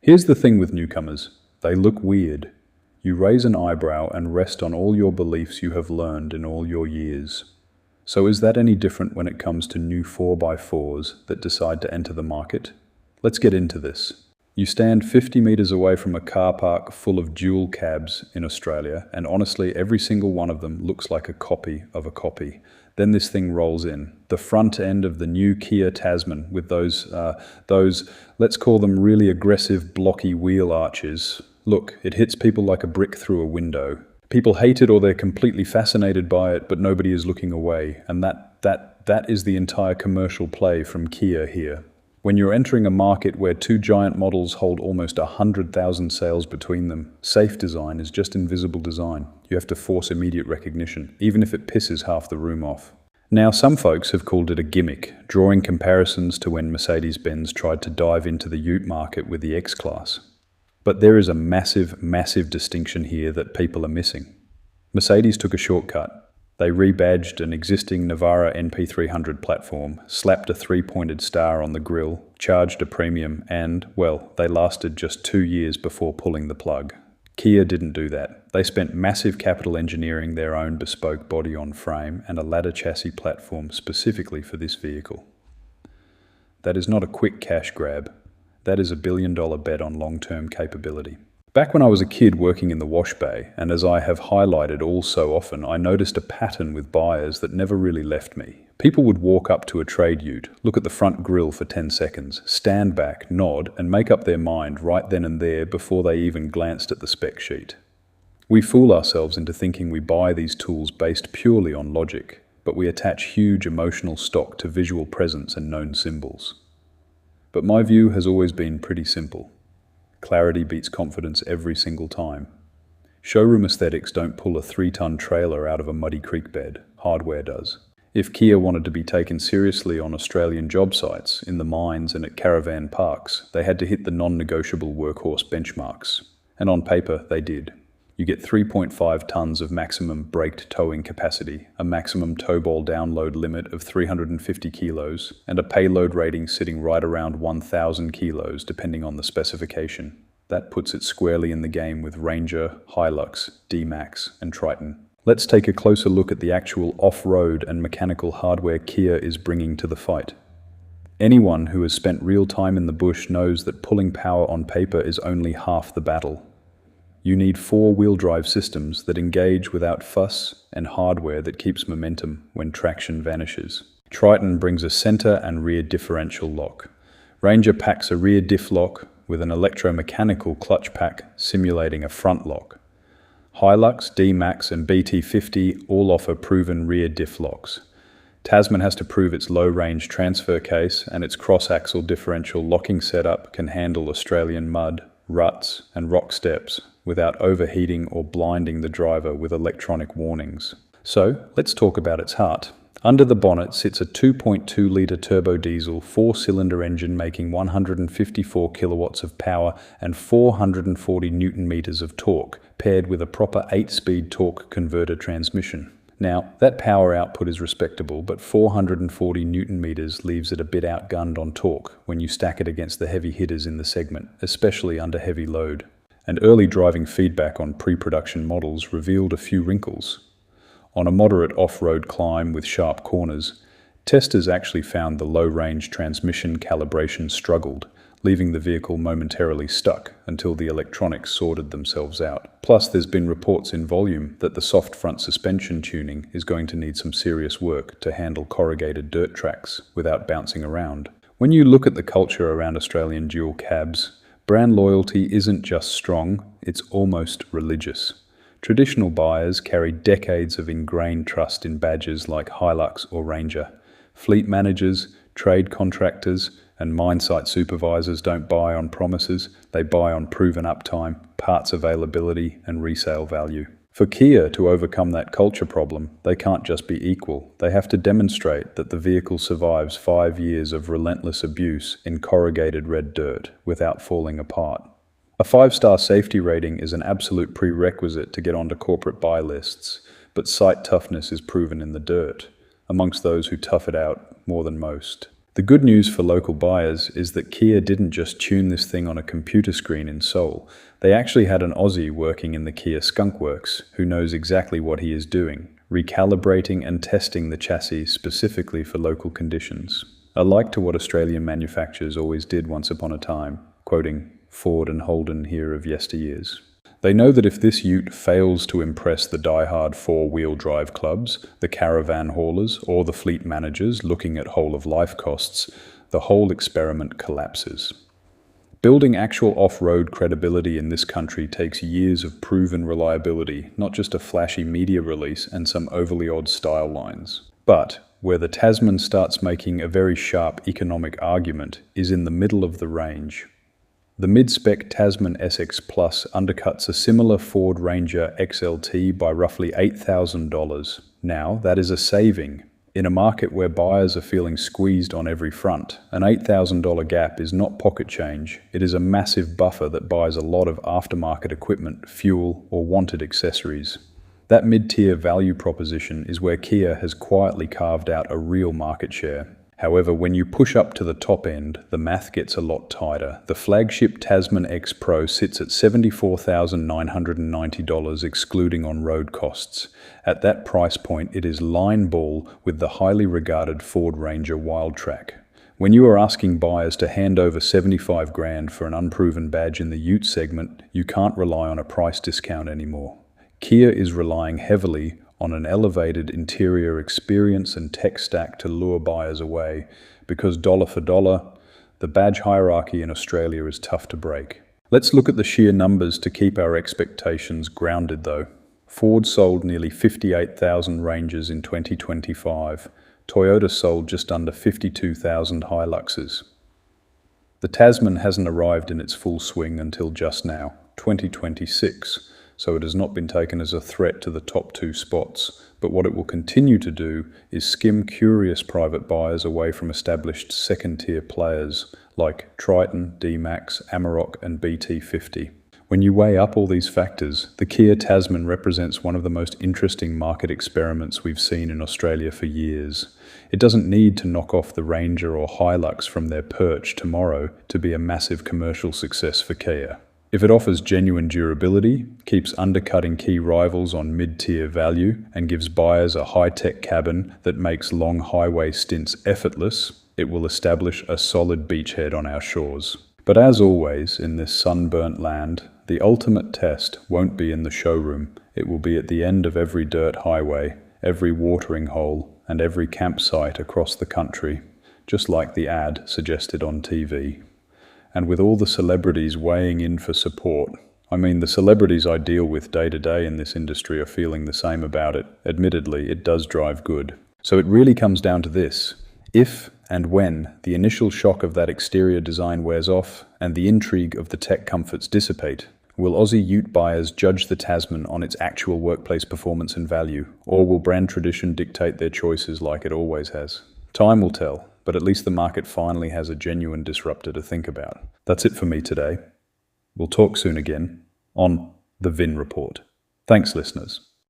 Here's the thing with newcomers. They look weird. You raise an eyebrow and rest on all your beliefs you have learned in all your years. So is that any different when it comes to new 4x4s that decide to enter the market? Let's get into this. You stand 50 meters away from a car park full of dual cabs in Australia, and honestly, every single one of them looks like a copy of a copy. Then this thing rolls in. The front end of the new Kia Tasman with those, let's call them really aggressive, blocky wheel arches. Look, it hits people like a brick through a window. People hate it or they're completely fascinated by it, but nobody is looking away. And that is the entire commercial play from Kia here. When you're entering a market where two giant models hold almost 100,000 sales between them, safe design is just invisible design. You have to force immediate recognition, even if it pisses half the room off. Now, some folks have called it a gimmick, drawing comparisons to when Mercedes-Benz tried to dive into the ute market with the X-Class. But there is a massive, massive distinction here that people are missing. Mercedes took a shortcut. They rebadged an existing Navara NP300 platform, slapped a three-pointed star on the grille, charged a premium, and, well, they lasted just 2 years before pulling the plug. Kia didn't do that. They spent massive capital engineering their own bespoke body-on-frame and a ladder chassis platform specifically for this vehicle. That is not a quick cash grab. That is a billion-dollar bet on long-term capability. Back when I was a kid working in the wash bay, and as I have highlighted all so often, I noticed a pattern with buyers that never really left me. People would walk up to a trade ute, look at the front grille for 10 seconds, stand back, nod, and make up their mind right then and there before they even glanced at the spec sheet. We fool ourselves into thinking we buy these tools based purely on logic, but we attach huge emotional stock to visual presence and known symbols. But my view has always been pretty simple. Clarity beats confidence every single time. Showroom aesthetics don't pull a 3-ton trailer out of a muddy creek bed. Hardware does. If Kia wanted to be taken seriously on Australian job sites, in the mines and at caravan parks, they had to hit the non-negotiable workhorse benchmarks. And on paper, they did. You get 3.5 tons of maximum braked towing capacity, a maximum tow ball download limit of 350 kilos, and a payload rating sitting right around 1,000 kilos depending on the specification. That puts it squarely in the game with Ranger, Hilux, D-Max, and Triton. Let's take a closer look at the actual off-road and mechanical hardware Kia is bringing to the fight. Anyone who has spent real time in the bush knows that pulling power on paper is only half the battle. You need 4-wheel drive systems that engage without fuss and hardware that keeps momentum when traction vanishes. Triton brings a center and rear differential lock. Ranger packs a rear diff lock with an electromechanical clutch pack simulating a front lock. Hilux, D-Max and BT50 all offer proven rear diff locks. Tasman has to prove its low-range transfer case, and its cross-axle differential locking setup can handle Australian mud, ruts and rock steps without overheating or blinding the driver with electronic warnings. So, let's talk about its heart. Under the bonnet sits a 2.2-litre turbo diesel 4-cylinder engine making 154 kilowatts of power and 440 newton-meters of torque, paired with a proper 8-speed torque converter transmission. Now, that power output is respectable, but 440 newton-meters leaves it a bit outgunned on torque when you stack it against the heavy hitters in the segment, especially under heavy load. And early driving feedback on pre-production models revealed a few wrinkles. On a moderate off-road climb with sharp corners, testers actually found the low-range transmission calibration struggled, leaving the vehicle momentarily stuck until the electronics sorted themselves out. Plus, there's been reports in volume that the soft front suspension tuning is going to need some serious work to handle corrugated dirt tracks without bouncing around. When you look at the culture around Australian dual cabs, brand loyalty isn't just strong, it's almost religious. Traditional buyers carry decades of ingrained trust in badges like Hilux or Ranger. Fleet managers, trade contractors, and mine site supervisors don't buy on promises, they buy on proven uptime, parts availability, and resale value. For Kia to overcome that culture problem, they can't just be equal. They have to demonstrate that the vehicle survives 5 years of relentless abuse in corrugated red dirt without falling apart. A 5-star safety rating is an absolute prerequisite to get onto corporate buy lists, but site toughness is proven in the dirt, amongst those who tough it out more than most. The The good news for local buyers is that Kia didn't just tune this thing on a computer screen in Seoul. They actually had an Aussie working in the Kia skunkworks who knows exactly what he is doing, recalibrating and testing the chassis specifically for local conditions. Alike to what Australian manufacturers always did once upon a time, quoting Ford and Holden here of yesteryears. They know that if this ute fails to impress the die-hard four-wheel drive clubs, the caravan haulers, or the fleet managers looking at whole-of-life costs, the whole experiment collapses. Building actual off-road credibility in this country takes years of proven reliability, not just a flashy media release and some overly odd style lines. But where the Tasman starts making a very sharp economic argument is in the middle of the range. The mid-spec Tasman SX Plus undercuts a similar Ford Ranger XLT by roughly $8,000. Now, that is a saving. In a market where buyers are feeling squeezed on every front, an $8,000 gap is not pocket change. It is a massive buffer that buys a lot of aftermarket equipment, fuel, or wanted accessories. That mid-tier value proposition is where Kia has quietly carved out a real market share. However, when you push up to the top end, the math gets a lot tighter. The flagship Tasman X Pro sits at $74,990 excluding on-road costs. At that price point, it is line ball with the highly regarded Ford Ranger Wildtrak. When you are asking buyers to hand over $75,000 for an unproven badge in the ute segment, you can't rely on a price discount anymore. Kia is relying heavily on an elevated interior experience and tech stack to lure buyers away, because dollar for dollar, the badge hierarchy in Australia is tough to break. Let's look at the sheer numbers to keep our expectations grounded though. Ford sold nearly 58,000 Rangers in 2025. Toyota sold just under 52,000 Hiluxes. The Tasman hasn't arrived in its full swing until just now, 2026. So it has not been taken as a threat to the top two spots, but what it will continue to do is skim curious private buyers away from established second-tier players like Triton, D-Max, Amarok and BT50. When you weigh up all these factors, the Kia Tasman represents one of the most interesting market experiments we've seen in Australia for years. It doesn't need to knock off the Ranger or Hilux from their perch tomorrow to be a massive commercial success for Kia. If it offers genuine durability, keeps undercutting key rivals on mid-tier value, and gives buyers a high-tech cabin that makes long highway stints effortless, it will establish a solid beachhead on our shores. But as always, in this sunburnt land, the ultimate test won't be in the showroom. It will be at the end of every dirt highway, every watering hole, and every campsite across the country, just like the ad suggested on TV. And with all the celebrities weighing in for support, I mean the celebrities I deal with day to day in this industry are feeling the same about it. Admittedly, it does drive good. So it really comes down to this. If and when the initial shock of that exterior design wears off and the intrigue of the tech comforts dissipate, will Aussie ute buyers judge the Tasman on its actual workplace performance and value, or will brand tradition dictate their choices like it always has? Time will tell. But at least the market finally has a genuine disruptor to think about. That's it for me today. We'll talk soon again on The Vin Report. Thanks, listeners.